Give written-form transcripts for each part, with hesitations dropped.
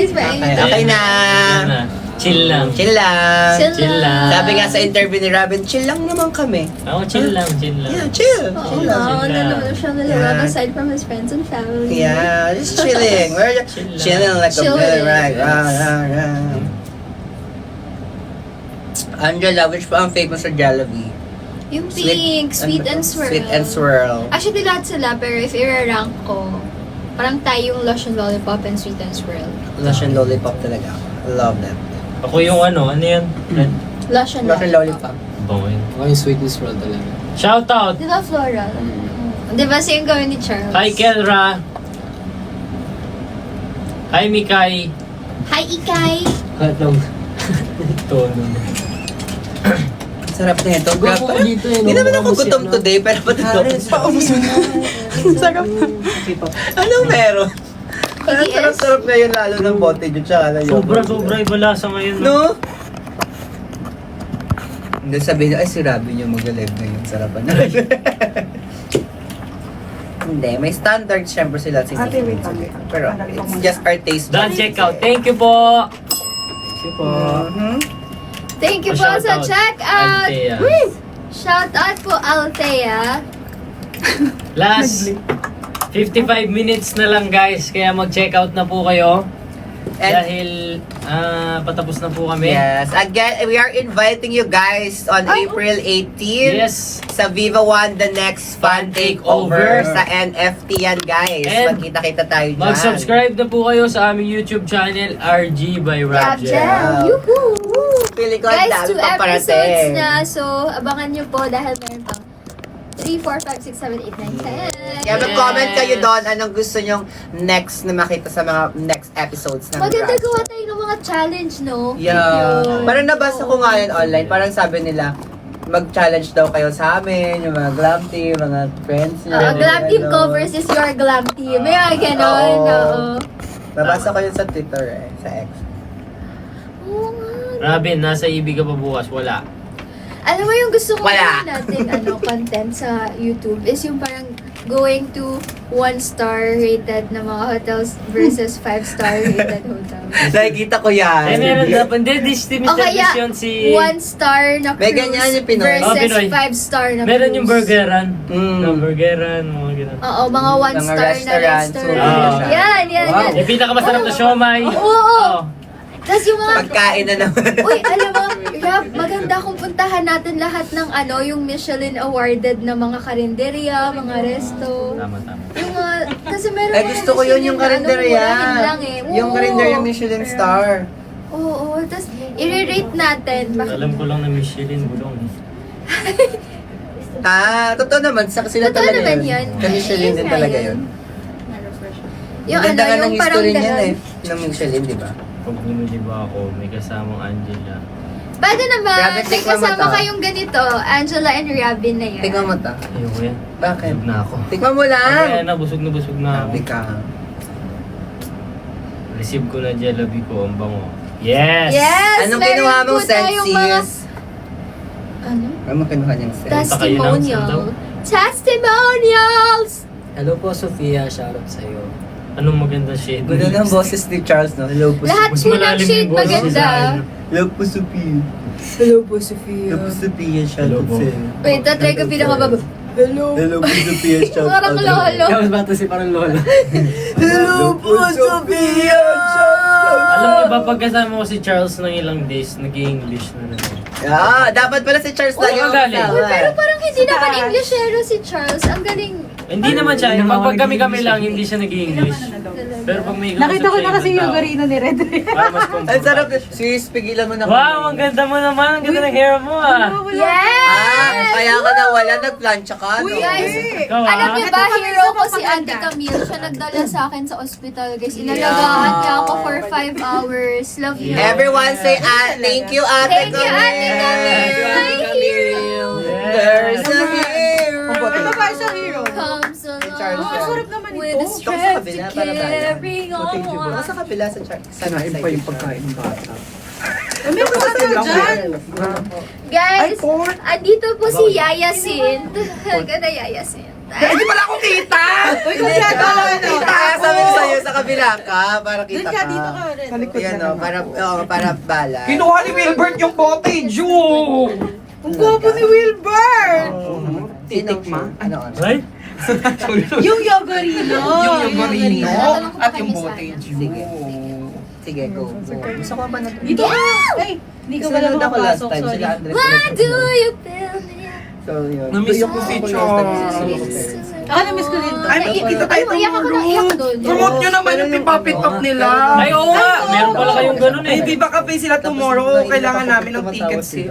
English ba? Okay na. Chill lang. Chill lang. Chill lang. Sabi nga sa interview ni Robin, chill lang naman kami. Ako, chill lang, chill lang. Yeah, chill. Oo Chill lang. nga, ano naman siya nalawag Yeah. aside from his friends and family. Yeah, just chilling. We're just Chill lang. chilling like a Chilling. bit, right? Angela, which pa ang famous sa Jollibee? Yung pink, sweet and swirl. Sweet and swirl. Actually, lahat sila, pero if i-rank ko, parang tayo yung Lotion Lollipop and Sweet and Swirl. Lotion lollipop talaga. I love that. Ako yung ano yun? Red. Lotion Lotion Lollipop. lollipop. Bango yun. Ako yung sweetness roll talaga. Shout out! Di ba floral? Di ba same gawin ni Charles? Hi Kelra! Hi Mikay! Hi, Ikay! Katong. Tono. Sarap na ito. Gwapo ko dito eh. Hindi naman ako gutom today, pero ba't ito? Paubos mo na. Sarap na. Anong meron? Parang TTS? sarap-sarap ngayon lalo ng bote dyan, tsaka na yun. Sobra iba lasa ngayon. No? Hindi sabihin nyo, ay si Robin yung mag-live ngayon. Sarapan na. Hindi, may standard syempre sila. Pero it's just our taste. Done check out. Thank you po! Thank you po. Mhm. Thank you po Shout sa out, check-out! Althea. Shout out po, Althea. Last 55 minutes na lang guys, kaya mag-check out na po kayo. And- Dahil patapos na po kami. Yes. Again, we are inviting you guys on April 18 Yes. sa Viva One The Next Fun Takeover sa NFT yan, guys. And Magkita-kita tayo dyan. Mag-subscribe na po kayo sa aming YouTube channel, RG by Rap Roger. Jam! Yuhuu! Pili ko ang Guys, dami 2 pang episodes parating. na. So, abangan nyo po dahil meron pang 3, 4, 5, 6, 7, 8, 9, 10. Kaya mag-comment kayo doon anong gusto nyong next na makita sa mga next episodes ng Maganda Rap. gawa tayo ng mga challenge, no? Yeah. Yun. Parang nabasa ko nga yan online. Parang sabi nila, mag-challenge daw kayo sa amin, yung mga glam team, mga friends nyo. Glam Team ano. Covers is your Glam Team. May mga ganon. Oo. Oo. Nabasa ko yun sa Twitter sa X. Oo nga. Robin, nasa ibig ka pa bukas? Wala. Alam mo yung gusto ko Wala. gawin natin content sa YouTube is yung parang going to 1-star rated na mga hotels versus 5-star rated hotels. Nakikita ko yan. Eh, meron dapat. Hindi, this team O kaya, yun si... 1-star na May cruise ganyan yung Pinoy. Oh, versus Pinoy. 5-star na Meron cruise. yung burgeran. Mm. Yung burgeran, mga ganun. Oo, mga 1-star na restaurant, restaurant. so, Yan, yan, Wow. yan. Yung pinakamasarap na siomay. Oo. Tapos yung mga... Pagkain na naman. Uy, alam mo, Rob, maganda kung puntahan natin lahat ng yung Michelin awarded na mga karinderya, mga resto. Tama. Yung mga, kasi meron Ay, mga gusto ko yun yung Michelin na karinderya. murahin lang eh. Yung Oo. karinderya Michelin star. Oo, tapos i-rate natin. Alam ko lang na Michelin, bulong. Totoo naman. Sila Totoo talaga naman yun. yun. Ka-Michelin din Ayun talaga nga yun. Yung Ganda nga ng yung parang history niyan ganon. eh. Ng Michelin, di ba? Pag bumili ba ako, may kasamang Angela. Pwede naman, Grabe, may tikman mo kasama to. kayong ganito, Angela and Robin na yan. Tingnan mo ta. Ayoko yan. Bakit? Busog na ako. Tikman mo lang. Ayan na, busog na Sabi ako. ka. Receive ko na Jollibee ko, ang bango. Yes! Yes! Anong meron kinuha mong po tayong mga... senses? Ano? Ano kinuha niyang sense? Punta kayo ng Testimonial. Sandaw. Testimonials! Hello po, Sofia. Shoutout sa'yo. Anong maganda shade? Ganda ng boses ni Charles, no? Hello po, Lahat Mas po ng malalim shade yung boses maganda. sa akin. Hello po, Sophie. Hello po, Sofia. Hello po, Sophie. Shout Hello out po. sa'yo. Wait, tatry ko pinakababa. Hello. Hello po, Sophia. Shout out. Parang lolo. Tapos bata si parang lola. Hello po, Sophia. Alam niyo ba, pagkasama ko si Charles ng ilang days, nag-English na rin. Ah, dapat pala si Charles Uy, lang yung ang galing. kasama. Pero parang hindi naman Englishero si Charles. Ang galing. Hindi naman siya, Hindi naman pag ako kami lang, hindi siya nag-English. Pero pag may Nakita ko na kasi yung gari. garino ni Red. Para mas Ang comfortable. sarap. Sis, pigilan mo na Wow, ang ganda mo naman. Ang ganda ng hair mo ah. Yes! Kaya ka nawala, nagplancha ka, no? Guys, Ikaw alam ah. niyo ba, Ito pa hero ko minsan si papaganda. Auntie Camille. Siya nagdala sa akin sa ospital, guys. Inalagaan niya ako for 5 hours. Love you. Everyone say, thank you, Ate Thank you, Camille. Ate Camille. Ate Camille. There's a hero. Ito pa isang hero. Comes Charles along yan. Sarap naman with ito. the strength to Ito sa kabila, para tayo. carry Baka sa on. kabila sa Charles. Sanain pa yung pagkain ng bata. May mga dyan. Guys, andito po si Yaya Sint. Ganda Yaya Sint. Hindi pala ako kita! Uy, kung gagawa na. Kaya sabi ko sa'yo, sa kabila ka, para Doon kita ka, ka. dito ka rin. Yan o, para bala. Kinuha ni Wilbert yung cottage, Ang gwapo ni Wilbert! Titikma? Ano? Right? Yung Yogurino. Yung Yogurino Tatanong ko at pa yung kanya cottage. Sige. Sige, go. Gusto ko ba na Dito ka. Ay, hindi ka pala Sinunod ako last makapasok. time, Sorry. sila Andres. Why do you feel me? So, yun. Namiss Yung ko si ako Chong. last time, Ako na-miss ko din to. Ay, makikita tayo Iyak ako na iyak doon. Promote nyo naman yung pipapit-up nila. Ay, oo nga! Meron pala kayong ganun Ay, eh. di ba kape sila tomorrow? Kailangan namin ng tickets eh.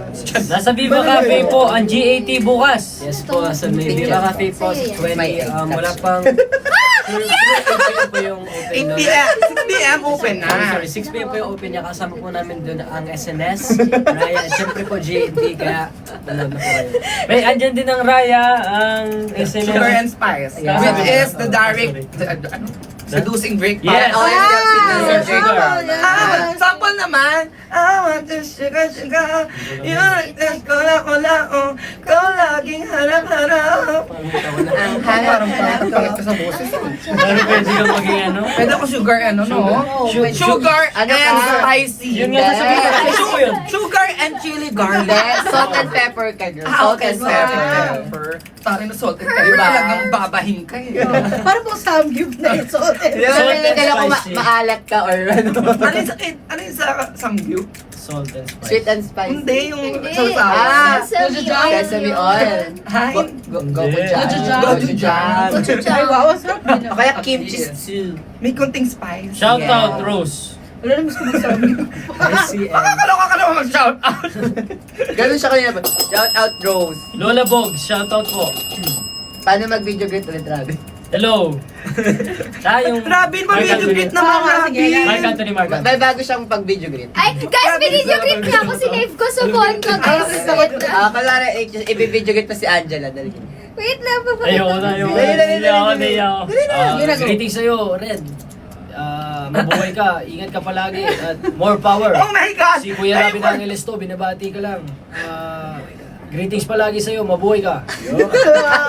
Nasa Viva Cafe po ang GAT bukas. Yes po, sa may Viva Cafe po sa 20. Wala pang... po yung open 8 no? p.m. 6 p.m. open na. Sorry, 6 p.m. po yung open niya. Kasama po namin doon ang SNS, Raya, at syempre po GAT, kaya nanood na po kayo. May andyan din ang Raya, ang Sugar and SNS. Spice. Yeah. Which is the direct seducing break. Parang Oh, Sugar. sugar. sample naman. I want to sugar, sugar. You're the kola, oh. Ikaw laging harap-harap. Parang pangit ka sa boses. Pero pwede kang maging ano? Pwede ako sugar, ano, no? Sugar and spicy. Yun nga sasabihin ko. Ay, suko yun. Sugar and chili garlic. Hindi, salt and pepper ka, girl. Salt Salt and and pepper. pepper. Tayo na salt and pepper. Diba? Talagang babahin ka eh. Parang po samgyup na yung salt. Di ba Salt and nangyayari ako spicy. maalat ka or ano? Ano yung sa samgyup? Salt and spice. Sweet and spicy. Hindi, yung Hindi. sausawan. Sesame oil. Hi. Gochujang. Gochujang. Gochujang. Ay, wow, ang sarap din. O kaya kimchi stew. May konting spice. Shout Yeah. out, Rose. Wala naman ko mag-samgyup. ICM. Makakaloka ka naman mag-shout out. Ganun siya kanina. Shout out Rose. Lola Bogs, shout out po. Paano mag-video greet ulit, Rabi? Hello. Tayong Robin, mag-video greet na Oo mga nga, sige. Mark Robin. Anthony Mark Anthony. May bago siyang pag-video greet. Ay, guys, binidyo greet niya ako. Sinave ko sa phone ko, guys. Wait lang. Kalari, i-video greet pa si Angela. Dali. Wait lang, papakita Ayoko na, ayoko na. Dali, dali, Hindi ako, dali. hindi ako. Yun na, go. Greetings sa'yo, Red. Mabuhay ka, ingat ka palagi, at more power. Oh my God! Si Kuya Rabi ng Elisto, binabati ka lang. Greetings palagi sa'yo, mabuhay ka.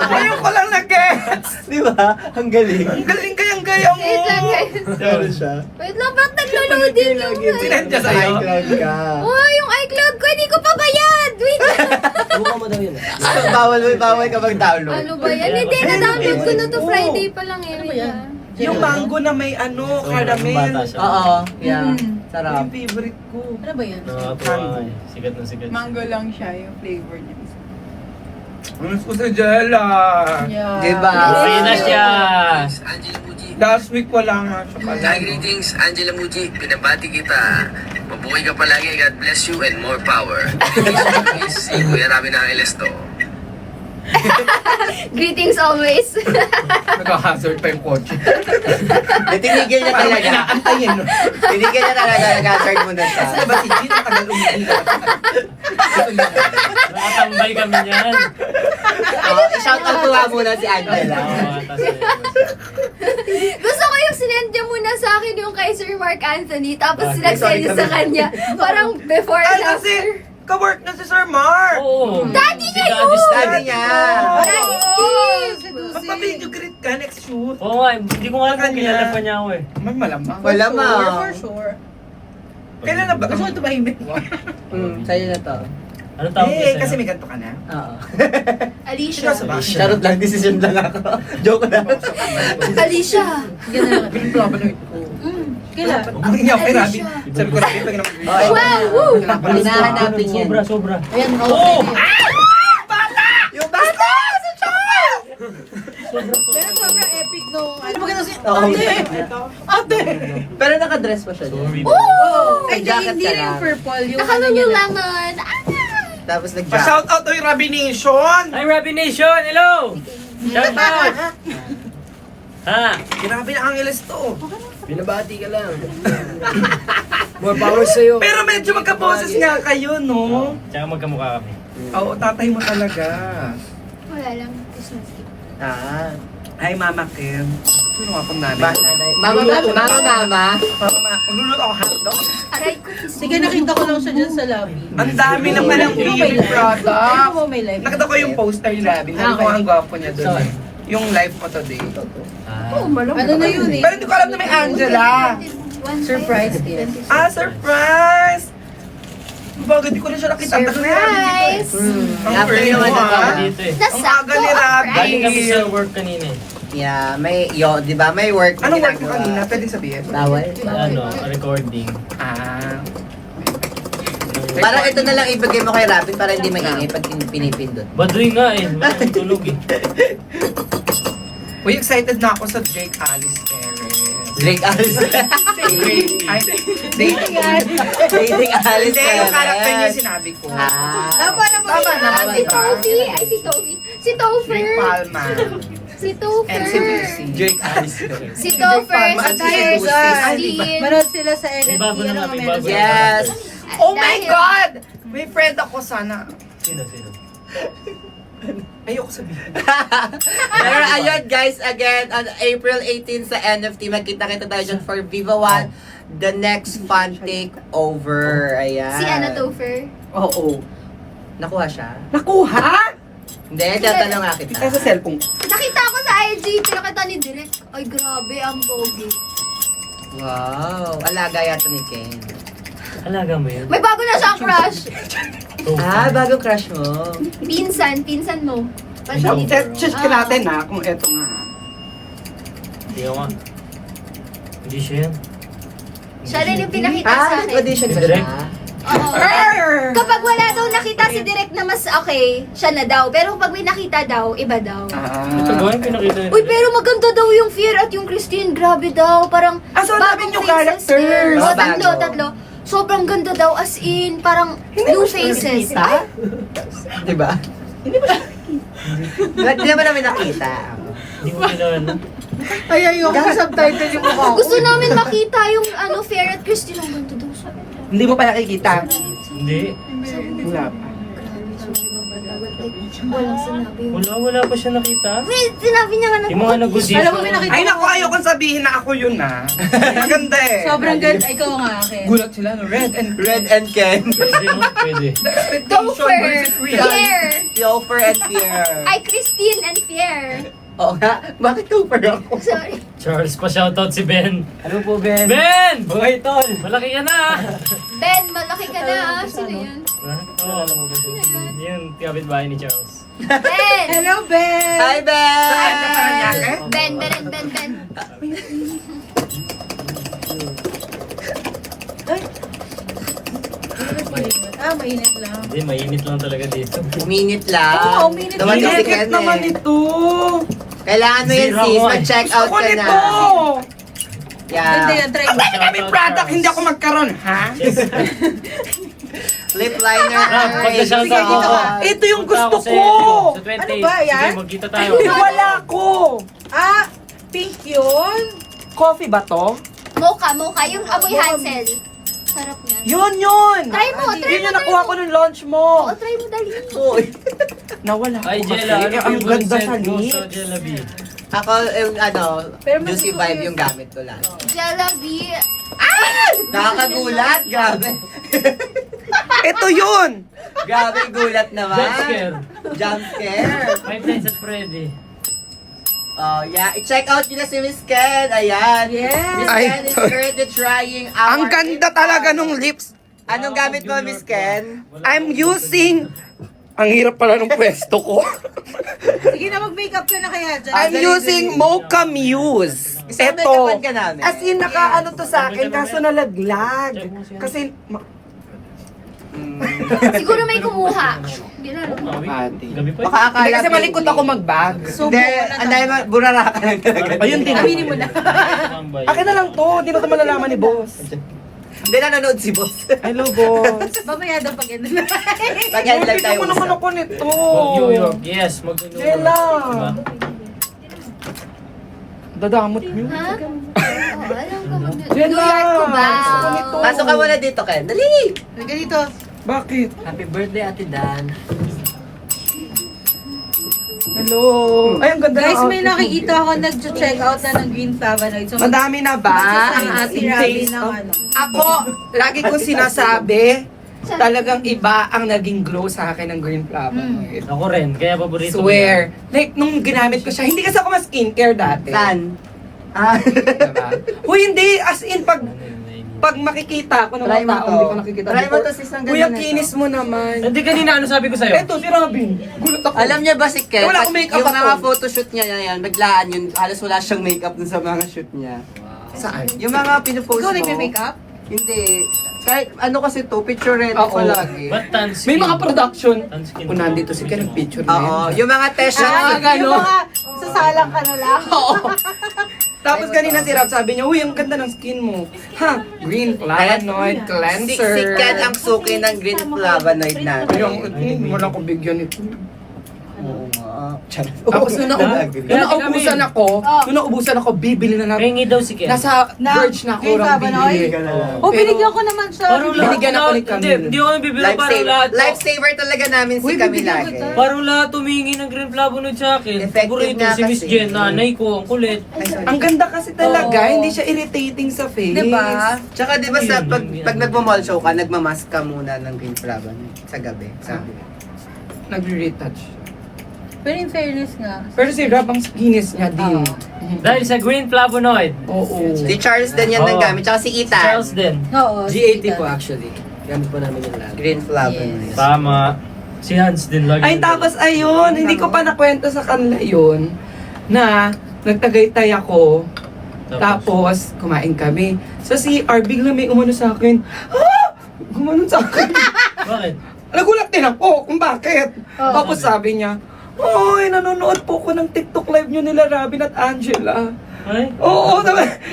Ayun ko lang na-gets. Di ba? Ang galing. Ang galing kayang gaya mo. Wait lang, guys. Meron siya. Wait lang, ba't naglo-loading yung... Sinendya sa'yo. iCloud ka. Oh, yung iCloud ko, hindi ko pa bayad! Wait lang. Buka mo daw yun. Bawal ka mag-download. Ano ba yan? Hindi, na-download ko na to Friday pa lang eh. Ano ba yan? Yung mango na may ano, caramel. Bata siya. Oo. Yeah. Sarap. Yung favorite ko. Ano ba yan? Nakakatuwa. Sikat na sikat. Mango lang siya, yung flavor niya. Miss ko si Jella. Yeah. Diba? Okay na siya. Angela Muji. Last week wala nga siya pala. Hi, greetings, Angela Muji. Pinabati kita. Mabuhay ka palagi. God bless you and more power. Please, si Kuya Rabi ng Elesto. Greetings always. Nag-hazard pa yung kotse. Tinigil niya Parang talaga. inaantayin, no? Tinigil niya talaga. Nag-hazard mo na siya. Saan ba si Gina? Tagal umiiyak. Nakatambay kami niyan. I-shout out ko nga muna si Angela. Gusto ko yung sinend niya muna sa akin yung kay Sir Mark Anthony. Tapos sinag-send sorry niya kami. sa kanya. Parang before Ay, and kasi after. ka-work na si Sir Mark. Oo. Daddy niya Si yun! Daddy niya. Daddy Steve! Magpa-video greet ka next shoot. Oo nga, hindi ko nga alam kung kilala pa niya ako eh. May malamang. Wala ma. For sure. Kailan na ba? Gusto ko tumahimik. Sa'yo na to. Ano tawag Eh, niya kasi sa'yo? may ganito ka na. Oo. Alicia. Charot lang, decision lang ako. Joke lang. Alicia. Ganun. Ganun pala ba na ito? Kailan? Ang iyak kay Rabi. Sabi ko, Rabi, pag naman. Okay. Wow! Woo! Hinahanapin yan. Sobra, sobra. Ayan, Oo! Yung basta! Pero sobrang epic nung... Ano ba ganun si... Oo. Ate! Pero nakadress pa siya. Sorry. Woo! Ay, jacket hindi ka yung lang. purple. Yung ano niya Nakalulungangan. lang. Tapos nag-jacket. Pa-shout out to yung Rabi Nation. Hi, Rabi Nation! Hello! Shout out! Ha? Grabe na Angeles to. Binabati ka lang. More power sa'yo. Pero medyo magka-boses nga kayo, no? Tsaka magkamukha kami. Oo, tatay mo talaga. Wala lang. Christmas gift. Ah. Hi, Mama Kim. Ano nga pang nanay? Mama. Magluluto ako hotdog. Aray ko, Sige, nakita ko lang siya dyan sa lobby. Ang dami naman ng beauty Tingnan products. mo, may live. Nakita ko yung poster ni Robin. Sabi ko, ang gwapo niya doon. Yung live ko today. Ano na yun eh? Pero hindi ko alam na may Angela. Surprise gift. Surprise! Bagay, di ko na siya nakita. Ang tagal ni Robin dito eh. Surprise! Ang After early naman mo, ako ah. Dito eh. Ang aga ni Robin. Galing kami sa work kanina eh. Yeah, di ba? May work na Anong work mo ginagawa. kanina? Pwedeng sabihin? Bawal. Ano, recording. Ah. Parang ito na lang ibigay mo kay Robin para hindi maingay pag pinipindot. Baduy nga eh. Walang tulog eh. Uy, excited na ako sa Drake Alice Perez. Drake Alice. Drake, ay, dating Dating Alice. Hindi, yung character niya yung sinabi ko. Tama naman. Tama naman, Si diba? Tofi, ay si Tofi. Si Topher. Drake Palma. Si Topher. And si Lucy. Drake Alice. Si Topher, si Palma, Tires, si si Lucy. Christine. Manood sila sa NFT. May bago na nga, may bago na. Yes. Oh my Dahil- God! May friend ako sana. Sino? Ayoko sabihin. Pero ayun guys, again, on April 18 sa NFT, magkita-kita tayo dyan for Viva One, the next fun takeover. Ayan. Si ano, Topher. Oo. Nakuha siya? Nakuha? Hindi, tatanong nga kita. Ikaw sa cellphone ko. Nakita ko sa IG, pinakita ni Direk. Ay, grabe, ang pogi. Wow, alaga yata ni Ken. Alaga mo yun. May bago na siyang crush. Bagong crush mo. Pinsan mo. Pansin Check natin ha, kung eto nga. Hindi nga. Hindi siya yan. Siya rin yung pinakita sa akin. Audition ba Direct? siya? Oo. Kapag wala daw nakita si Direk na mas okay, siya na daw. Pero kapag may nakita daw, iba daw. Ito ba yung pinakita niya? Uy, pero maganda daw yung Fear at yung Christine. Grabe daw. Parang So bagong namin yung faces characters. din. Oh, Tatlo, bago. tatlo. Sobrang ganda daw as in. Parang new faces. Ay, Diba? Hindi naman namin nakita. Hindi mo kilala. Ay, ayoko subtitle yung mukha ko. gusto namin makita yung ano Fear at Christine. Ang ganda daw siya. Hindi mo pa nakikita. Hindi. Wala pa. Walang sinabi yun. Wala pa siya nakita. May sinabi niya nga na. Yung mga nag-audition. Alam mo, may nakita Ay naku, ayokong sabihin na ako yun na. Maganda eh. Sobrang ganda. Ikaw nga, akin. Gulat sila no, Red and Ken. Pwede mo? Pwede. Topher. real. Fear. Loafer and Pierre. Ay, Christine and Fear. Oo nga, bakit Loafer ako? Sorry. Charles pa shoutout si Ben. Ano po, Ben? Ben! Buhay, tol! Malaki ka na! Ben, malaki ka na. Sino yun? Oo. Yun, kapitbahay ni Charles. Ben! Hello, Ben! Hi, Ben! Ben, Ben, Ben, Ben. Mainit lang. Hindi, mainit lang talaga dito. Minute lang. Oo, minute Naman lang. kasi Init Ken naman eh. ito. Kailangan mo yan Zero sis, one. mag-check out Ako ka na. nito. Hindi Yeah. yan, try Ang mo. dami kami product, hindi ako magkaroon, ha? Lip liner. Rob, pagka-shoutout Sige, dito ako. ka. Ito yung Punta gusto ako sa ko. Sa 28. Ano ba, yan? Sige, magkita tayo. Uy, wala ko. Ah, pink yun? Coffee ba to? Mocha, mocha. Yung amoy Hansel. Sarap niya. Yun! Try mo, try Yun mo. yung nakuha ko nung launch Oo, mo. try mo dali. Uy. Nawala ko Ay, kasi. Jella, ano Ang favorite ganda sa scent mo sa lips. Jollibee? Ako, yung Pero mas juicy gusto ko vibe yun. yung gamit ko lang. Jollibee. Nakakagulat, grabe. Ito yun! Grabe, gulat naman. Jump scare. Jump scare. Five Nights at Freddy. Oh, yeah. I-check out nyo na si Miss Ken. Ayan. Yes. Miss Ay. Ken is currently trying our... Ang ganda talaga nung lips. Anong gamit mo, Miss Ken? I'm using... Ang hirap pala ng pwesto ko. Sige na, mag-makeup ka na kaya dyan. I'm using Mocha Muse. Isang Ito. makeupan ka namin. As in, naka-ano to sa akin, kaso nalaglag. Kasi... Siguro may kumuha. Gano'n. Gabi pa. Baka akala... Hindi kasi malikot ako mag-bag. Hindi, anday burara ka lang talaga. Ayun din. Aminin mo na. Akin na lang to, hindi ko to malalaman ni boss. Hindi nanonood si boss. Hello, boss. Mamaya daw pag ano. Pag-end live Hindi tayo ko naman usap. ako nito. New York, yes. Mag-New York. Jella. Diba? Dadamot mo. Ha? Oo, alam ko. New Jella. York ko ba? Gusto ko nito. Pasok ka muna dito, Ken. Dali! Halika dito. Bakit? Happy birthday, Ate Dan. Hello. Ay, ang ganda Guys, ng may outfit mo. nakikita ako nag-check out na ng green flavonoid. So, Madami na ba ang magsasama ating si Robin taste ng of... ano. Ako, lagi ko sinasabi, talagang iba ang naging glow sa akin ng green flavonoid. Ako rin, kaya paborito ko Swear. Like, nung ginamit ko siya, hindi kasi ako mas-skincare dati. Saan? Ah. Diba? Uy, hindi. As in, pag makikita ko ng Try mga mo tao, to. hindi ko nakikita. Try mo before. to, sis. Ang Uy, ganda ang nito. kinis mo naman. Hindi kanina, ano sabi ko sa'yo? Eto, si Robin. Gulat ako. Alam niya ba si Ken? Wala pag akong makeup yung ako. mga photoshoot niya yan, maglaan yun. Halos wala siyang makeup dun sa mga shoot niya. Saan? Yung mga pinupost Ikaw mo. nagme-makeup? Hindi. Kahit ano kasi to, picture ready Oo. ko lagi. Ba't tan skin? May mga production. Tan skin. Kung nandito si Ken, picture na Oo. yun. Yung mga test Ah, shots. gano'n. Yung mga sasalang ka na lang. Oo. Tapos kanina si Rob sabi niya, uy, ang ganda ng skin mo. Ha? Green flavonoid cleanser. Si Ken ang suki ng green flavonoid natin. Yung, mo lang ko bigyan ito. Oo nga. Tapos nung naubusan ako, Oh. nung naubusan ako, bibili na namin. Pahingi daw si Ken. Nasa Na- verge na ako green lang flavonoid? bibili. Oh, Pero- binigyan ko naman siya. Parang lahat. Binigyan ako ni Camille. Hindi ako bibili, parang lahat. Lifesaver talaga namin si Uy, Camille bibigyan lagi. kita. Parang lahat humingi ng green flavonoid sa akin. Effective Paborito nga si Miss kasi. Jen, nanay ko, ang kulit. Ang ganda kasi talaga, Oo. hindi siya irritating sa face. Diba? Tsaka di ba sa pag nagmo-mall show ka, nagmamask ka muna ng green flavonoid sa gabi. Sabi. Nagre-retouch. Pero in fairness nga. Pero si Rob, ang skinis niya din. Dahil sa green flavonoid. Oo. Si Charles din yan Oo. nanggamit. Tsaka si Ethan. Charles din. Oo. G80 po actually. Gamit po namin yung lagi. Green flavonoid. Tama. Si Hans din lagi. Ay, tapos ayun, hindi ko pa nakwento sa kanila yun, na nagtagaytay ako, tapos kumain kami. Sa CR, bigla may umano sa akin, gumanon sa akin. Bakit? Nagulat din ako kung bakit. Oo. Tapos sabi niya, Oy, nanonood po ko ng TikTok live nyo nila Robin at Angela. Ay? Oo,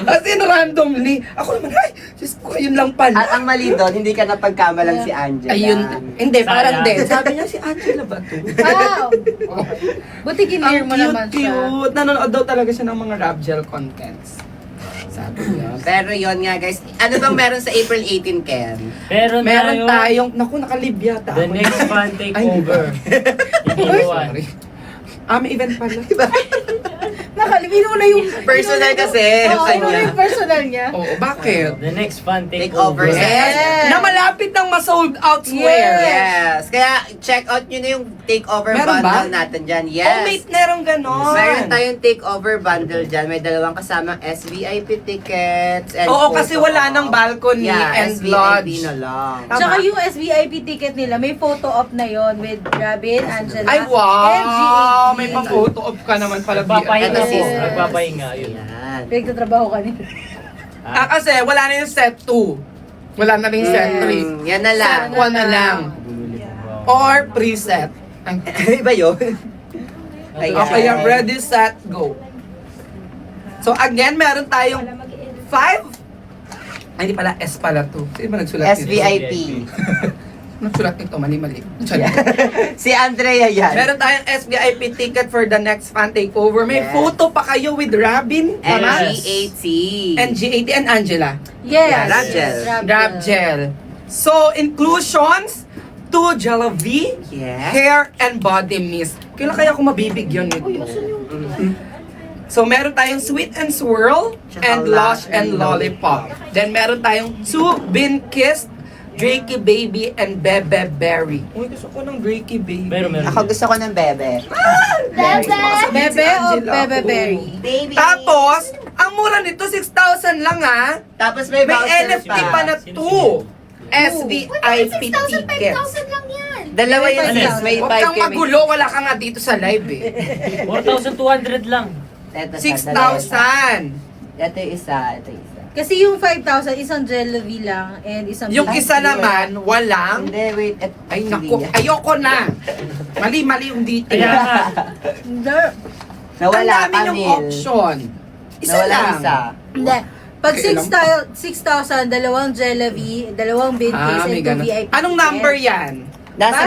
as in randomly. Ako naman, ay, Diyos ko, yun lang pala. At ang mali doon, hindi ka napagkamalang si Angela. Ayun, hindi, parang Sayang. din. Sabi niya, si Angela ba to? Wow! Buti kinlear Ang mo naman siya. cute. Nanonood daw talaga siya ng mga rap gel contents. Sabi niya. Pero yon nga guys, ano bang meron sa April 18, Ken? Meron Meron tayo. tayong, naku, nakalib yata The ako. next fan Ay, takeover. Ay, sorry. May event pala. Nakalibino mo na yung... Personal kasi. Oo, Ano ano yan? yung personal niya. Oo, bakit? The next fan Takeover. takeover. Yes! Na malapit nang ma-sold out swear. Yes. Kaya check out nyo na yung takeover Meron bundle ba? natin dyan. Oh, Yes. mate, meron ganon. Meron tayong takeover bundle dyan. May dalawang kasamang SVIP tickets. And Oo, photo kasi wala op. nang balcony and SVIP lodge. na lang. Tama. Tsaka yung SVIP ticket nila, may photo op na yon with Robin, Angela, Ay, wow! and G80. May pa-photo op ka naman pala. Nagpapahinga Ito, po. sis. Nagpapahinga. Yun. Yan. Pinagtatrabaho ka nila. Kasi wala na yung set 2. Wala na rin set 3. Yan na lang. Set 1 na lang. Or preset. Ay, Iba yun. Ayan. Okay, I'm ready, set, go. So again, meron tayong 5. Ay, hindi pala, S pala to. Sino ba nagsulat dito? SVIP. Nagsulat nito, mali-mali. Si Andrea yan. Meron tayong SVIP ticket for the next fan takeover. May Yes. photo pa kayo with Robin, And Mama, G80. and G80 and Angela. Yes. Grab gel. Grab gel. So, inclusions, 2 Jello V, Yes. hair and body mist. Kailan kaya ako mabibigyan nito? So, meron tayong Sweet and Swirl Tsaka and Lush Lush and and Lollipop. Then, meron tayong 2 Bin Kissed, Drakey Baby and Bebe Berry. Uy, gusto ko ng Drakey Baby. Meron. Ako gusto ko ng bebe. Bebe o Bebe Berry? Baby. Tapos, ang mura nito, 6,000 lang ha. Tapos may May voucher NFT pa na 2 SVIP tickets. lang yan. Dalawa yan Ano? sis. May Huwag 5K. kang magulo, wala ka nga dito sa live eh. 4,200 lang. 6,000. Ito yung isa. Ito yung isa. Kasi yung 5,000, isang Jello V lang and isang Yung Big isa Deal. naman, walang. Hindi, wait. Ay naku, ayoko na. Mali-mali yung dito. Kaya nga. Hindi. Ang Nawala dami ka, yung Mil. option. Isa Nawala lang. isa. Hindi. Pag Okay, 6,000, dalawang Jello V, dalawang Big Case, may and 2 ganun. VIP Anong tickets. number yan? Nasa